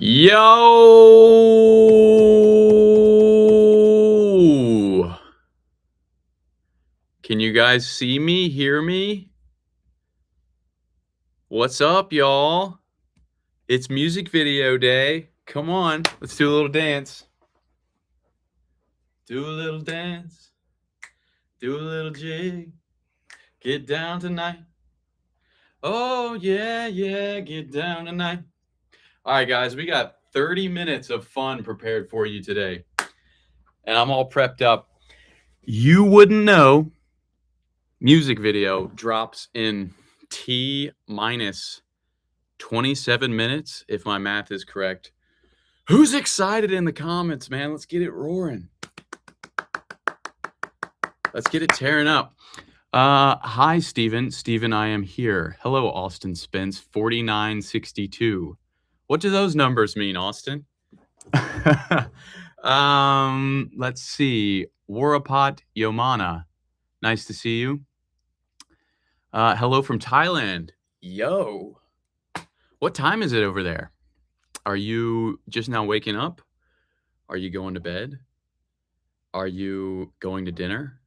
Yo! Can you guys see me, hear me? What's up, y'all? It's music video day. Come on, let's do a little dance. Do a little dance. Do a little jig. Get down tonight. Oh, yeah, get down tonight. All right, guys, we got 30 minutes of fun prepared for you today. And I'm all prepped up. You wouldn't know music video drops in T minus 27 minutes, if my math is correct. Who's excited in the comments, man? Let's get it roaring. Let's get it tearing up. Hi, Steven. Steven, I am here. Hello, Austin Spence, 4962. What do those numbers mean, Austin? Let's see. Warapot Yomana. Nice to see you. Hello from Thailand. Yo. What time is it over there? Are you just now waking up? Are you going to bed? Are you going to dinner?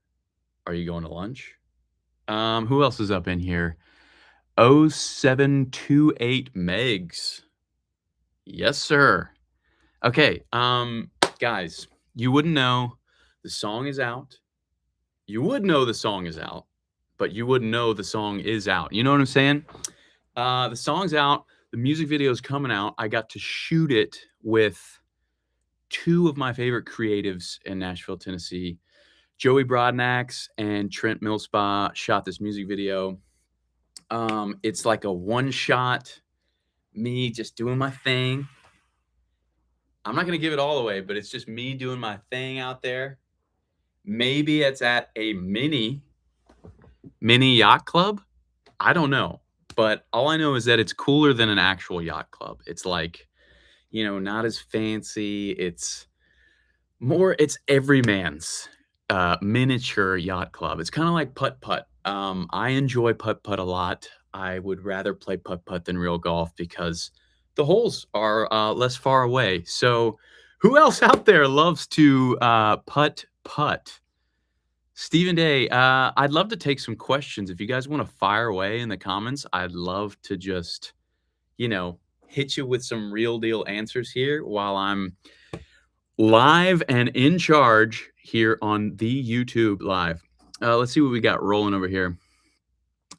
Are you going to lunch? Who else is up in here? 0728 megs. Yes, sir. Okay, guys, you wouldn't know the song is out. You would know the song is out, but you wouldn't know the song is out. You know what I'm saying? The song's out. The music video is coming out. I got to shoot it with two of my favorite creatives in Nashville, Tennessee. Joey Broadnax and Trent Millspa shot this music video. It's like a one-shot, me just doing my thing. I'm not going to give it all away, but it's just me doing my thing out there. Maybe it's at a mini yacht club. I don't know. But all I know is that it's cooler than an actual yacht club. It's like, you know, not as fancy. It's every man's miniature yacht club. It's kind of like putt-putt. I enjoy putt-putt a lot. I would rather play putt-putt than real golf because the holes are less far away. So who else out there loves to putt-putt? Stephen Day, I'd love to take some questions. If you guys want to fire away in the comments, I'd love to just, you know, hit you with some real deal answers here while I'm live and in charge here on the YouTube live. Let's see what we got rolling over here.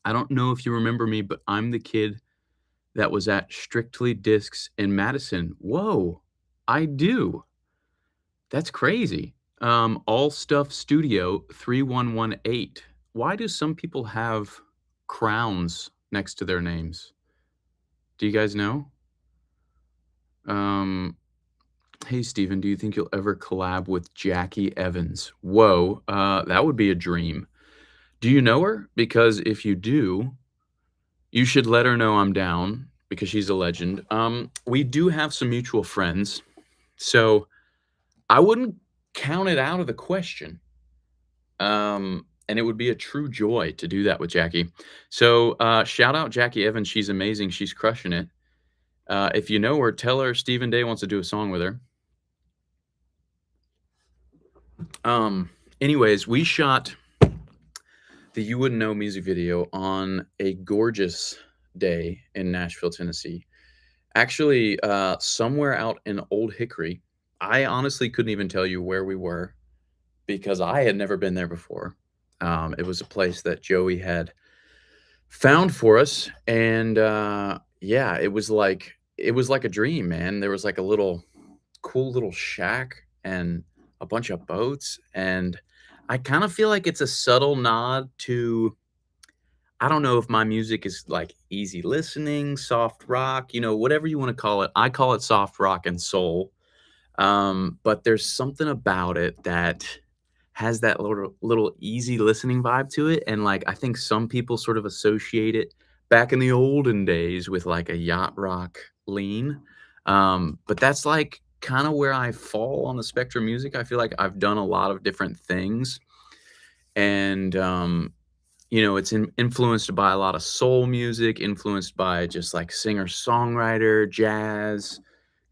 I don't know if you remember me, but I'm the kid that was at Strictly Discs in Madison. Whoa, I do. That's crazy. All Stuff Studio 3118. Why do some people have crowns next to their names? Do you guys know? Hey, Steven, do you think you'll ever collab with Jackie Evans? Whoa, that would be a dream. Do you know her? Because if you do, you should let her know I'm down because she's a legend. We do have some mutual friends, so I wouldn't count it out of the question. And it would be a true joy to do that with Jackie. So shout out Jackie Evans. She's amazing. She's crushing it. If you know her, tell her Stephen Day wants to do a song with her. Anyways, we shot the You Wouldn't Know music video on a gorgeous day in Nashville, Tennessee. Actually, somewhere out in Old Hickory. I honestly couldn't even tell you where we were because I had never been there before. It was a place that Joey had found for us, and yeah, it was like a dream, man. There was like a little cool little shack and a bunch of boats, and I kind of feel like it's a subtle nod to, I don't know if my music is like easy listening, soft rock, you know, whatever you want to call it. I call it soft rock and soul. But there's something about it that has that little easy listening vibe to it. And like I think some people sort of associate it back in the olden days with like a yacht rock lean. But that's like kind of where I fall on the spectrum of music. I feel like I've done a lot of different things. And you know, it's influenced by a lot of soul music, influenced by just like singer-songwriter, jazz,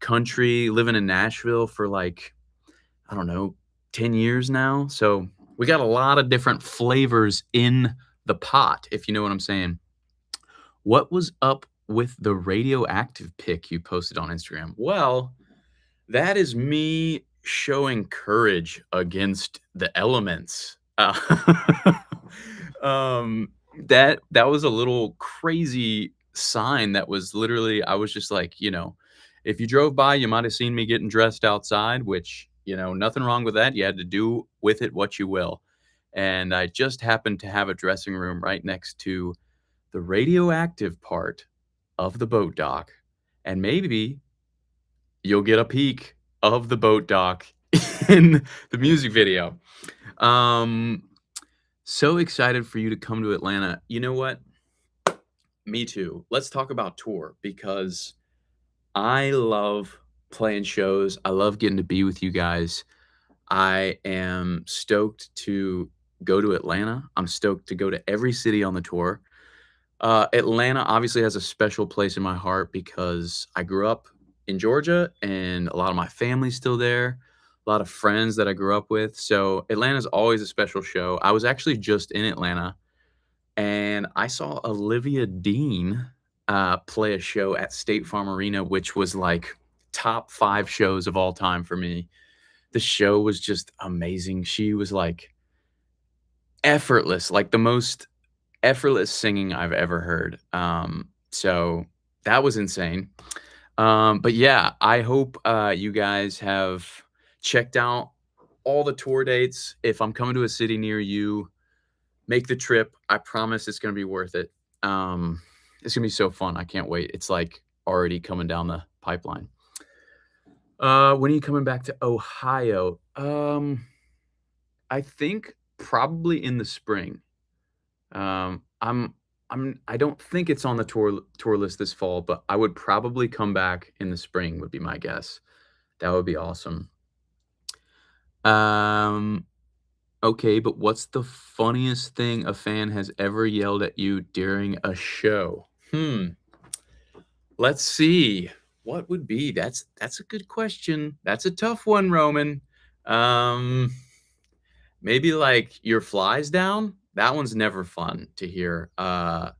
country, living in Nashville for like, I don't know, 10 years now. So we got a lot of different flavors in the pot, if you know what I'm saying. What was up with the radioactive pic you posted on Instagram? Well, that is me showing courage against the elements. Um, that was a little crazy sign that was literally I was just like, if you drove by, you might have seen me getting dressed outside, which, nothing wrong with that. You had to do with it what you will. And I just happened to have a dressing room right next to the radioactive part of the boat dock. And maybe you'll get a peek of the boat dock in the music video. Um, so excited for you to come to Atlanta. You know what? Me too. Let's talk about tour because I love playing shows. I love getting to be with you guys. I am stoked to go to Atlanta. I'm stoked to go to every city on the tour. Atlanta obviously has a special place in my heart because I grew up in Georgia and a lot of my family's still there, a lot of friends that I grew up with. So Atlanta's always a special show. I was actually just in Atlanta and I saw Olivia Dean play a show at State Farm Arena, which was like top 5 shows of all time for me. The show was just amazing. She was like effortless, like the most effortless singing I've ever heard. So that was insane. But yeah, I hope you guys have checked out all the tour dates. If I'm coming to a city near you, make the trip. I promise it's going to be worth it. It's going to be so fun. I can't wait. It's like already coming down the pipeline. When are you coming back to Ohio? I think probably in the spring. I don't think it's on the tour list this fall, but I would probably come back in the spring would be my guess. That would be awesome. Okay, but what's the funniest thing a fan has ever yelled at you during a show? Let's see. What would be? That's a good question. That's a tough one, Roman. Um, Maybe like your flies down. That one's never fun to hear. That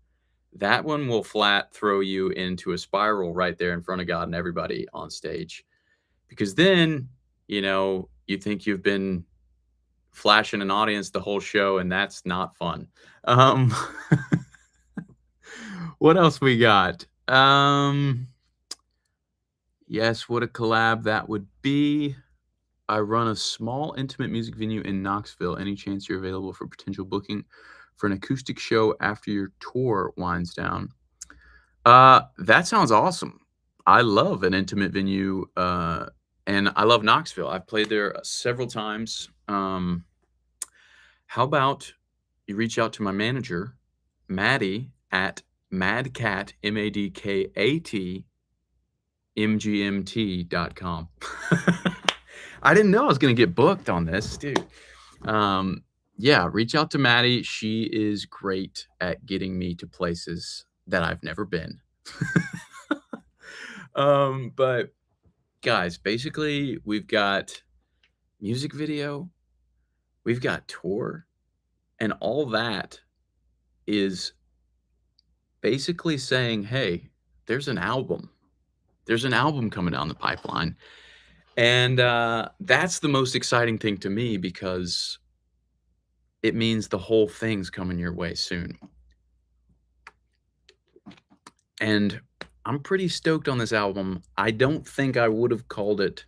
one will flat throw you into a spiral right there in front of God and everybody on stage. Because then, you think you've been flashing an audience the whole show, and that's not fun. Um, what else we got? Yes, what a collab that would be. I run a small intimate music venue in Knoxville. Any chance you're available for potential booking for an acoustic show after your tour winds down? That sounds awesome. I love an intimate venue, and I love Knoxville. I've played there several times. How about you reach out to my manager, Maddie, at Madcat, MADKAT, MGMT.com. I didn't know I was going to get booked on this, dude. Yeah, reach out to Maddie. She is great at getting me to places that I've never been. But guys, basically we've got music video, we've got tour, and all that is basically saying, hey, there's an album. There's an album coming down the pipeline. And that's the most exciting thing to me because it means the whole thing's coming your way soon. And I'm pretty stoked on this album. I don't think I would have called it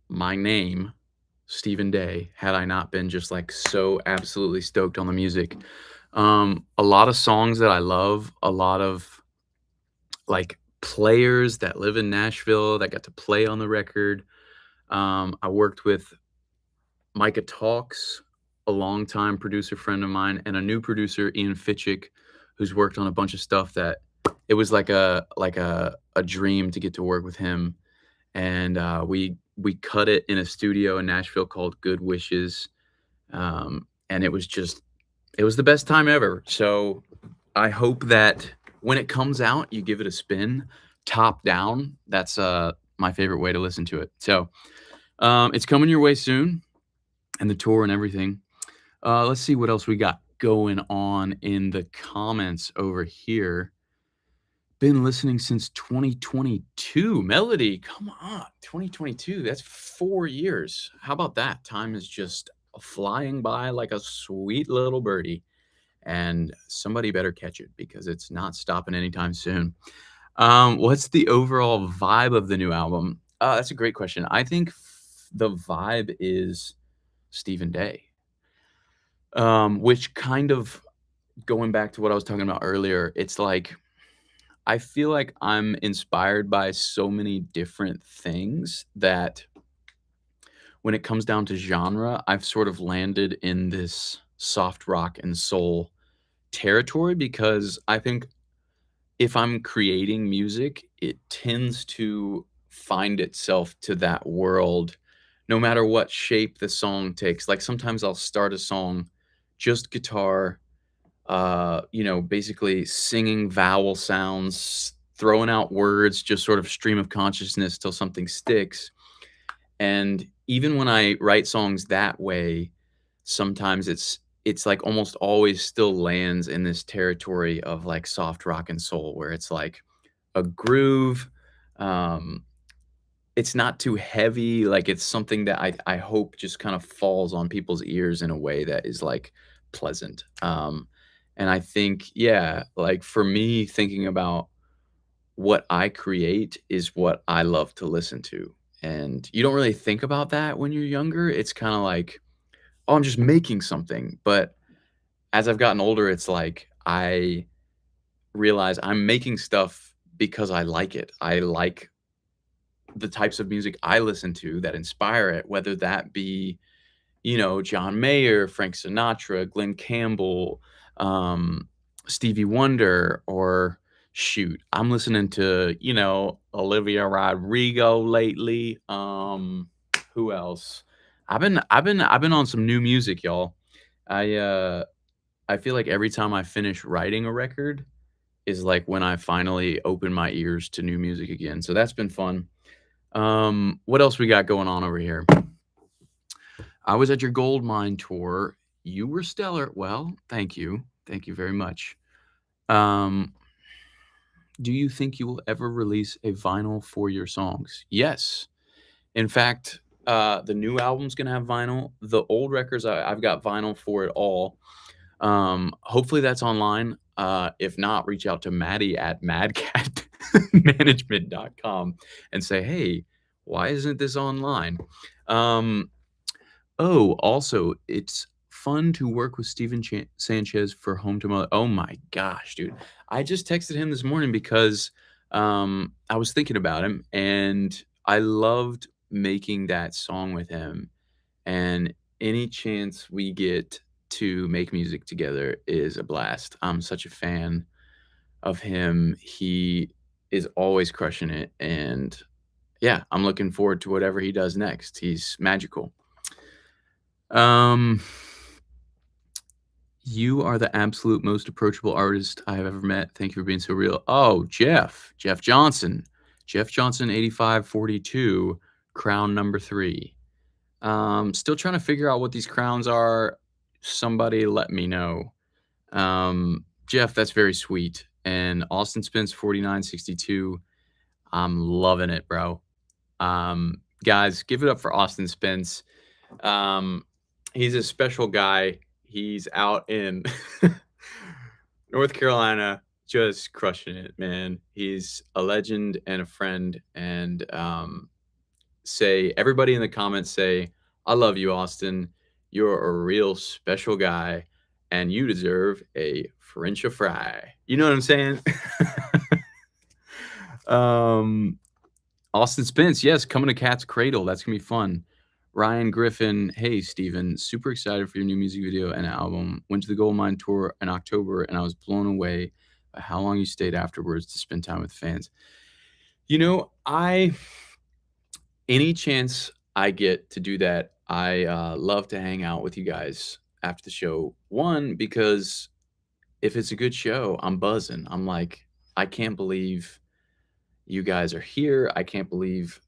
my name, Stephen Day, had I not been just like so absolutely stoked on the music. A lot of songs that I love, a lot of like players that live in Nashville that got to play on the record. I worked with Micah Talks, a longtime producer friend of mine, and a new producer, Ian Fitchick, who's worked on a bunch of stuff that it was like a dream to get to work with him. And we cut it in a studio in Nashville called Good Wishes. And it was the best time ever. So I hope that when it comes out, you give it a spin, top down. That's my favorite way to listen to it. So, it's coming your way soon, and the tour and everything. Let's see what else we got going on in the comments over here. Been listening since 2022. Melody, come on, 2022. That's 4 years. How about that? Time is just flying by like a sweet little birdie, and somebody better catch it because it's not stopping anytime soon. What's the overall vibe of the new album? That's a great question. I think the vibe is Stephen Day, which kind of going back to what I was talking about earlier, it's like I feel like I'm inspired by so many different things that when it comes down to genre, I've sort of landed in this soft rock and soul territory because I think if I'm creating music, it tends to find itself to that world no matter what shape the song takes. Like sometimes I'll start a song just guitar, basically singing vowel sounds, throwing out words, just sort of stream of consciousness till something sticks. And even when I write songs that way, sometimes it's like almost always still lands in this territory of like soft rock and soul where it's like a groove. Um, it's not too heavy. Like it's something that I hope just kind of falls on people's ears in a way that is like pleasant. And I think, yeah, like for me, thinking about what I create is what I love to listen to. And you don't really think about that when you're younger. It's kind of like, oh, I'm just making something. But as I've gotten older, it's like I realize I'm making stuff because I like it. I like the types of music I listen to that inspire it, whether that be, John Mayer, Frank Sinatra, Glenn Campbell, um, Stevie Wonder, or shoot, I'm listening to, Olivia Rodrigo lately. Who else? I've been on some new music, y'all. I uh I feel like every time I finish writing a record is like when I finally open my ears to new music again. So that's been fun. What else we got going on over here? I was at your gold mine tour. You were stellar. Well, thank you. Thank you very much. Um, do you think you will ever release a vinyl for your songs? Yes. In fact, the new album's gonna have vinyl. The old records, I've got vinyl for it all. Hopefully that's online. If not, reach out to Maddie at madcatmanagement.com and say, hey, why isn't this online? Um, Oh, also, it's fun to work with Steven Sanchez for Home to Mother. Oh my gosh, dude. I just texted him this morning because I was thinking about him and I loved making that song with him. And any chance we get to make music together is a blast. I'm such a fan of him. He is always crushing it. And yeah, I'm looking forward to whatever he does next. He's magical. Um, you are the absolute most approachable artist I have ever met. Thank you for being so real. Oh, Jeff Johnson. Jeff Johnson 8542, crown number 3. Still trying to figure out what these crowns are. Somebody let me know. Jeff, that's very sweet. And Austin Spence 4962. I'm loving it, bro. Guys, give it up for Austin Spence. He's a special guy. He's out in North Carolina, just crushing it, man. He's a legend and a friend. And say, everybody in the comments say, I love you, Austin. You're a real special guy, and you deserve a French fry. You know what I'm saying? Austin Spence, yes, coming to Cat's Cradle. That's gonna be fun. Ryan Griffin, hey Steven, super excited for your new music video and album. Went to the Gold Mine tour in October and I was blown away by how long you stayed afterwards to spend time with fans. I any chance I get to do that, I love to hang out with you guys after the show. One, because if it's a good show, I'm buzzing. I'm like, I can't believe you guys are here. I can't believe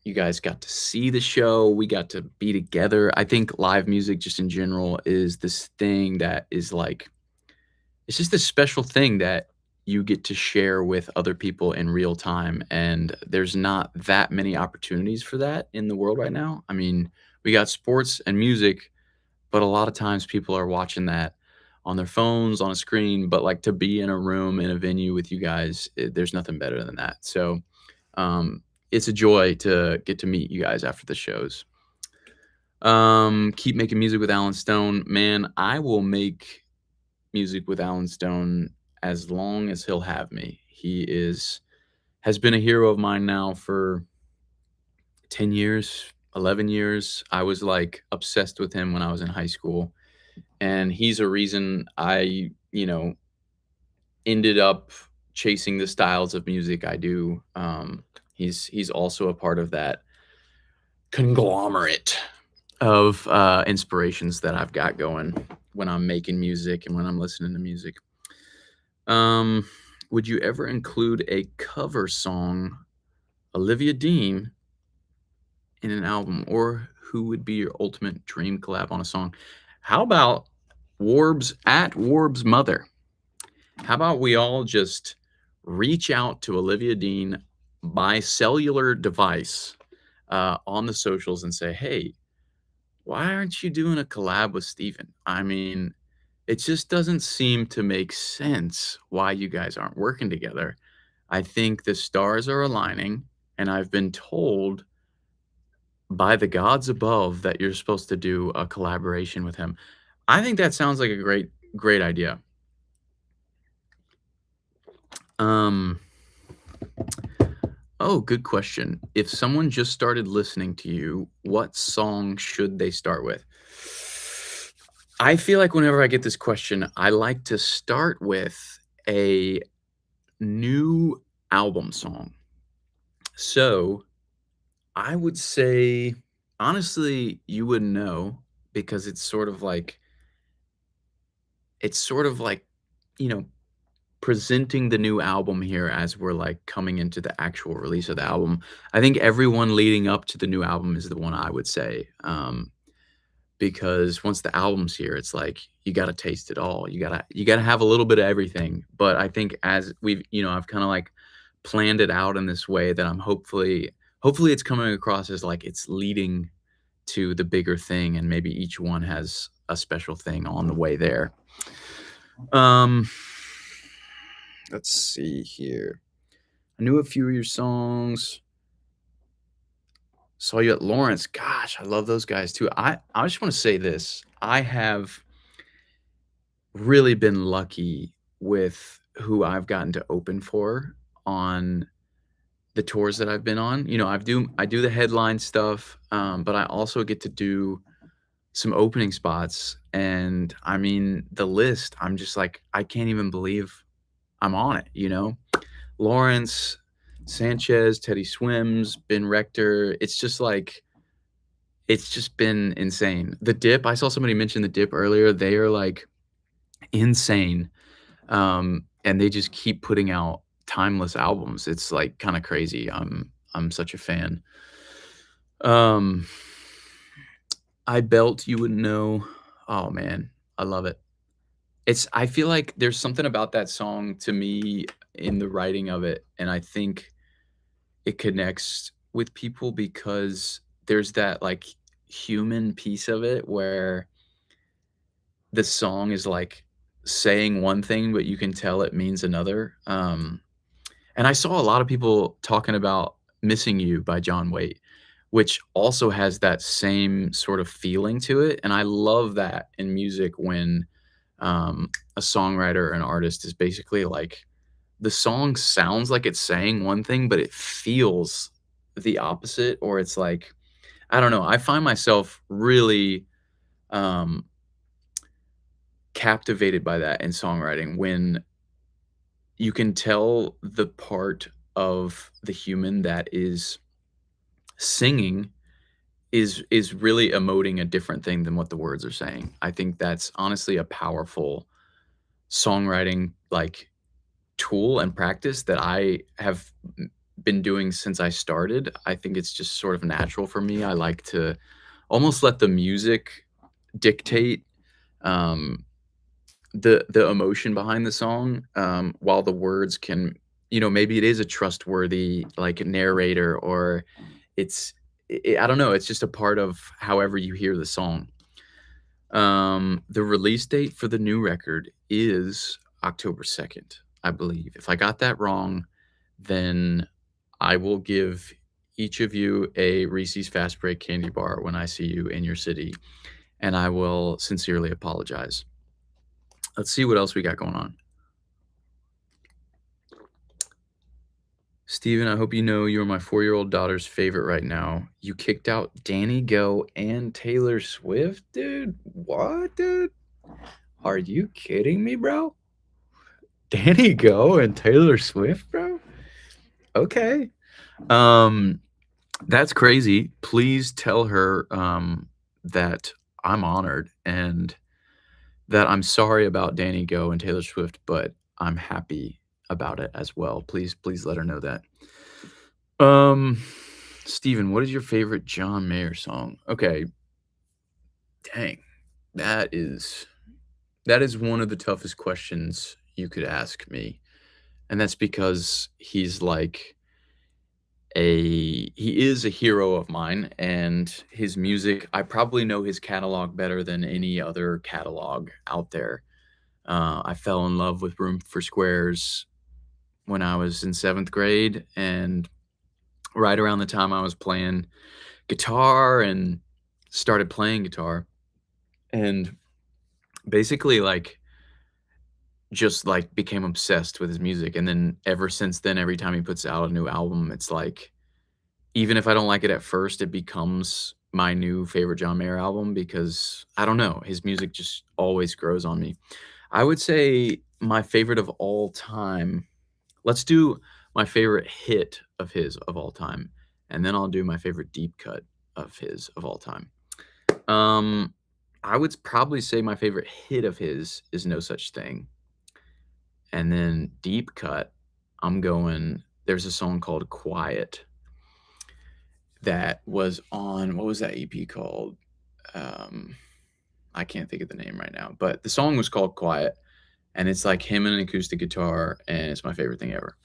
you guys got to see the show. We got to be together. I think live music, just in general, is this thing that is like, it's just this special thing that you get to share with other people in real time. And there's not that many opportunities for that in the world right now. I mean, we got sports and music, but a lot of times people are watching that on their phones, on a screen, but, like, to be in a room, in a venue with you guys, there's nothing better than that. So, um, it's a joy to get to meet you guys after the shows. Keep making music with Alan Stone. Man, I will make music with Alan Stone as long as he'll have me. He has been a hero of mine now for 10 years, 11 years. I was, like, obsessed with him when I was in high school, and he's a reason I, ended up chasing the styles of music I do. He's also a part of that conglomerate of inspirations that I've got going when I'm making music and when I'm listening to music. Um, would you ever include a cover song, Olivia Dean, in an album, or who would be your ultimate dream collab on a song? How about Warb's mother? How about we all just reach out to Olivia Dean by cellular device on the socials and say, hey, why aren't you doing a collab with Steven? I mean, it just doesn't seem to make sense why you guys aren't working together. I think the stars are aligning, and I've been told by the gods above that you're supposed to do a collaboration with him. I think that sounds like a great idea. Um, oh, good question. If someone just started listening to you, what song should they start with? I feel like whenever I get this question, I like to start with a new album song. So I would say, honestly, you wouldn't know because it's sort of like, you know, presenting the new album here as we're, like, coming into the actual release of the album. I think everyone leading up to the new album is the one I would say, because once the album's here, it's like you gotta taste it all. You gotta have a little bit of everything. But I think as I've kinda, like, planned it out in this way that I'm hopefully it's coming across as, like, it's leading to the bigger thing, and maybe each one has a special thing on the way there. Um Let's see here. I knew a few of your songs. Saw you at Lawrence. Gosh, I love those guys too. I just wanna say this. I have really been lucky with who I've gotten to open for on the tours that I've been on. I do the headline stuff, but I also get to do some opening spots, and, I mean, the list, I'm just like, I can't even believe I'm on it, you know? Lawrence, Sanchez, Teddy Swims, Ben Rector. It's just like it's just been insane. The Dip, I saw somebody mention The Dip earlier. They are, like, insane, and they just keep putting out timeless albums. It's, like, kinda crazy. I'm such a fan. Um, I Belt, You Wouldn't Know. Oh, man, I love it. I feel like there's something about that song to me in the writing of it, and I think it connects with people because there's that, like, human piece of it where the song is, like, saying one thing, but you can tell it means another. And I saw a lot of people talking about "Missing You" by John Waite, which also has that same sort of feeling to it, and I love that in music when, a songwriter or an artist is basically like the song sounds like it's saying one thing, but it feels the opposite, or it's like, I don't know, I find myself really, um, captivated by that in songwriting when you can tell the part of the human that is singing is really emoting a different thing than what the words are saying. I think that's honestly a powerful songwriting, like, tool and practice that I have been doing since I started. I think it's just sort of natural for me. I like to almost let the music dictate um, the emotion behind the song, while the words can, maybe it is a trustworthy like narrator, or it's I don't know. It's just a part of however you hear the song. The release date for the new record is October 2nd, I believe. If I got that wrong, then I will give each of you a Reese's Fast Break candy bar when I see you in your city, and I will sincerely apologize. Let's see what else we got going on. Steven, I hope you know you're my 4-year-old daughter's favorite right now. You kicked out Danny Go and Taylor Swift, dude? What, dude? Are you kidding me, bro? Danny Go and Taylor Swift, bro? Okay. That's crazy. Please tell her that I'm honored and that I'm sorry about Danny Go and Taylor Swift, but I'm happy about it as well. Please let her know that. Um, Steven, what is your favorite John Mayer song? Okay. Dang. That is one of the toughest questions you could ask me. And that's because he is a hero of mine, and his music, I probably know his catalog better than any other catalog out there. I fell in love with Room for Squares when I was in 7th grade, and right around the time I was playing guitar and started playing guitar, and basically, just, became obsessed with his music, and then ever since then, every time he puts out a new album, it's like, even if I don't like it at first, it becomes my new favorite John Mayer album because, I don't know, his music just always grows on me. I would say my favorite of all time, let's do my favorite hit of his of all time, and then I'll do my favorite deep cut of his of all time. I would probably say my favorite hit of his is No Such Thing. And then deep cut, there's a song called Quiet that was on, what was that EP called? I can't think of the name right now, but the song was called Quiet, and it's like him and an acoustic guitar, and it's my favorite thing ever.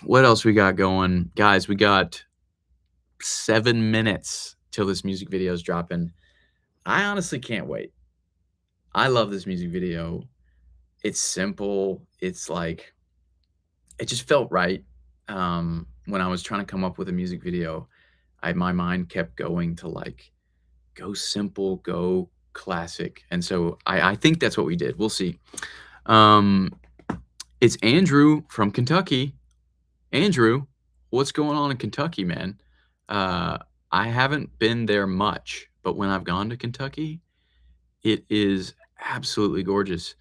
What else we got going? Guys, we got 7 minutes till this music video is dropping. I honestly can't wait. I love this music video. It's simple. It's like, it just felt right. When I was trying to come up with a music video, my mind kept going to go simple, go classic. And so I think that's what we did. We'll see. It's Andrew from Kentucky. Andrew, what's going on in Kentucky, man? I haven't been there much, but when I've gone to Kentucky, it is absolutely gorgeous.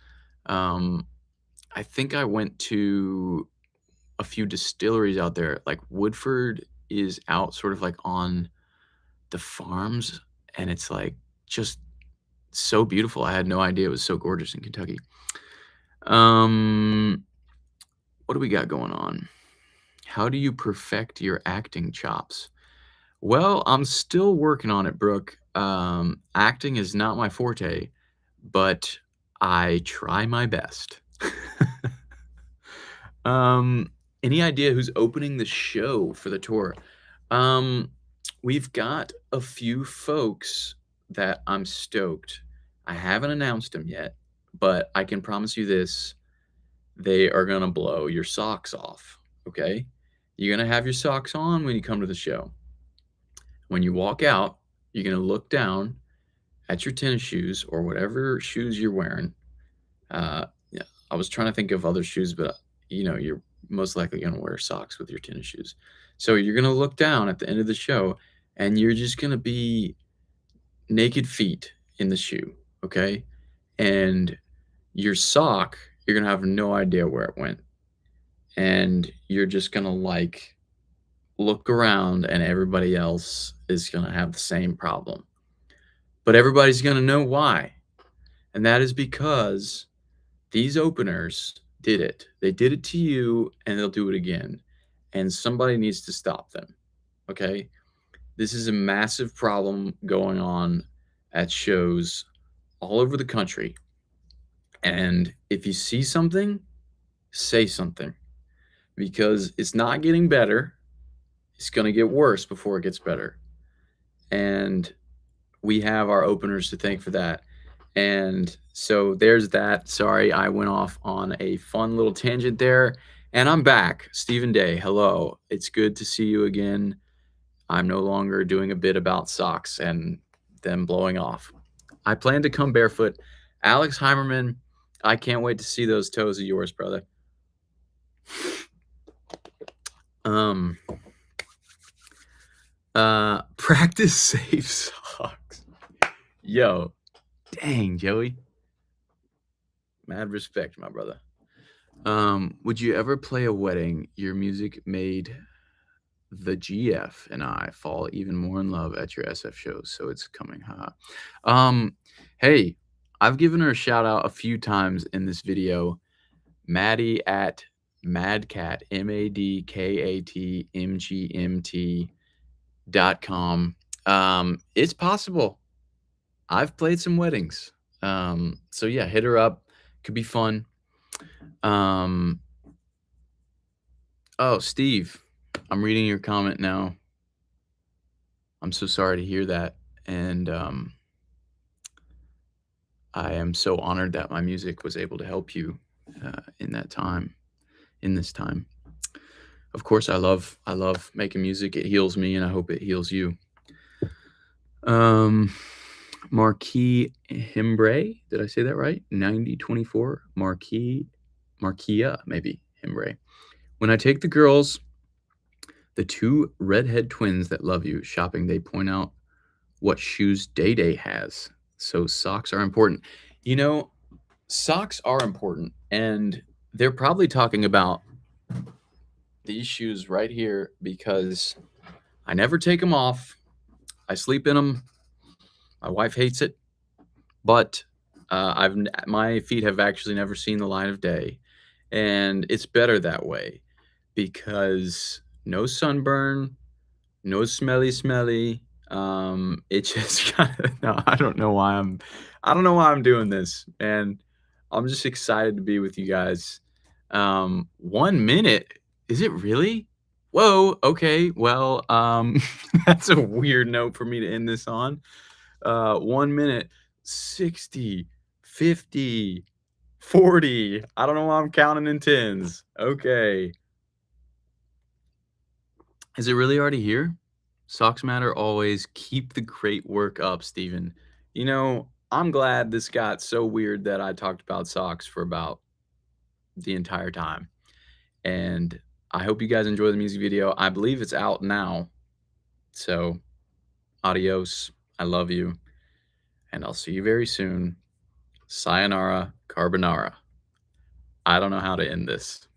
I think I went to a few distilleries out there. Like Woodford is out sort of like on the farms, and it's like just so beautiful. I had no idea it was so gorgeous in Kentucky. What do we got going on? How do you perfect your acting chops? Well, I'm still working on it, Brooke. Acting is not my forte, but I try my best. Any idea who's opening the show for the tour? We've got a few folks that I'm stoked. I haven't announced them yet, but I can promise you this: they are gonna blow your socks off, okay? You're gonna have your socks on when you come to the show. When you walk out, you're gonna look down at your tennis shoes or whatever shoes you're wearing. Yeah, I was trying to think of other shoes, but you're most likely gonna wear socks with your tennis shoes. So you're gonna look down at the end of the show, and you're just gonna be naked feet in the shoe, okay? And your sock, you're gonna have no idea where it went. And you're just gonna look around, and everybody else is gonna have the same problem. But everybody's gonna know why. And that is because These openers did it. They did it to you, and they'll do it again, and somebody needs to stop them, okay? This is a massive problem going on at shows all over the country, and if you see something, say something because it's not getting better. It's gonna get worse before it gets better, and we have our openers to thank for that. And so there's that. Sorry, I went off on a fun little tangent there. And I'm back. Stephen Day, hello. It's good to see you again. I'm no longer doing a bit about socks and them blowing off. I plan to come barefoot. Alex Heimerman, I can't wait to see those toes of yours, brother. Um Practice safe socks. Yo, dang, Joey. Mad respect, my brother. Would you ever play a wedding? Your music made the GF and I fall even more in love at your SF shows, so it's coming. Hey, I've given her a shout out a few times in this video. Maddie at Madcat, MADKATMGMT.com. It's possible. I've played some weddings. So yeah, hit her up. Could be fun. Oh, Steve, I'm reading your comment now. I'm so sorry to hear that. And I am so honored that my music was able to help you in that time, in this time. Of course, I love making music. It heals me, and I hope it heals you. Marquis Himbre, did I say that right? 9024, Marquia, maybe Himbre. When I take the girls, the two redhead twins that love you, shopping, they point out what shoes Day Day has. So socks are important. You know, socks are important, and they're probably talking about these shoes right here because I never take them off. I sleep in them. My wife hates it, but my feet have actually never seen the light of day, and it's better that way because no sunburn, no smelly. It just kind of no, I don't know why I'm doing this, and I'm just excited to be with you guys. 1 minute, is it really? Whoa, okay, well, that's a weird note for me to end this on. 1 minute, 60, 50, 40. I don't know why I'm counting in tens. Okay. Is it really already here? Socks matter always. Keep the great work up, Steven. You know, I'm glad this got so weird that I talked about socks for about the entire time. And I hope you guys enjoy the music video. I believe it's out now. So, adios. I love you. And I'll see you very soon. Sayonara, carbonara. I don't know how to end this.